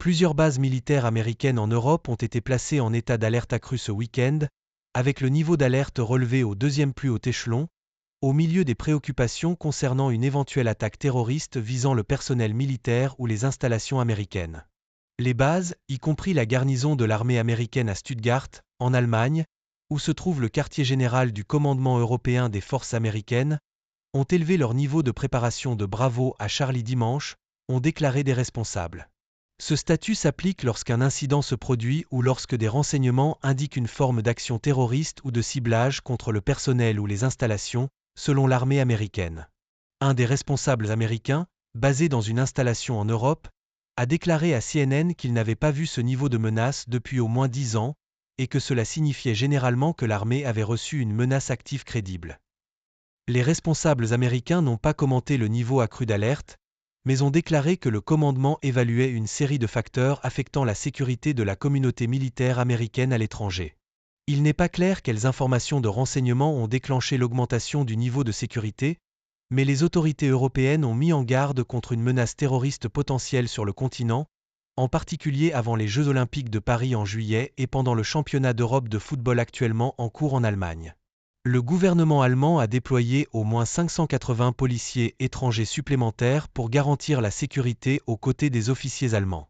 Plusieurs bases militaires américaines en Europe ont été placées en état d'alerte accrue ce week-end, avec le niveau d'alerte relevé au deuxième plus haut échelon, au milieu des préoccupations concernant une éventuelle attaque terroriste visant le personnel militaire ou les installations américaines. Les bases, y compris la garnison de l'armée américaine à Stuttgart, en Allemagne, où se trouve le quartier général du commandement européen des forces américaines, ont élevé leur niveau de préparation de Bravo à Charlie dimanche, ont déclaré des responsables. Ce statut s'applique lorsqu'un incident se produit ou lorsque des renseignements indiquent une forme d'action terroriste ou de ciblage contre le personnel ou les installations, selon l'armée américaine. Un des responsables américains, basé dans une installation en Europe, a déclaré à CNN qu'il n'avait pas vu ce niveau de menace depuis au moins 10 ans, et que cela signifiait généralement que l'armée avait reçu une menace active crédible. Les responsables américains n'ont pas commenté le niveau accru d'alerte, mais ont déclaré que le commandement évaluait une série de facteurs affectant la sécurité de la communauté militaire américaine à l'étranger. Il n'est pas clair quelles informations de renseignement ont déclenché l'augmentation du niveau de sécurité, mais les autorités européennes ont mis en garde contre une menace terroriste potentielle sur le continent, en particulier avant les Jeux olympiques de Paris en juillet et pendant le championnat d'Europe de football actuellement en cours en Allemagne. Le gouvernement allemand a déployé au moins 580 policiers étrangers supplémentaires pour garantir la sécurité aux côtés des officiers allemands.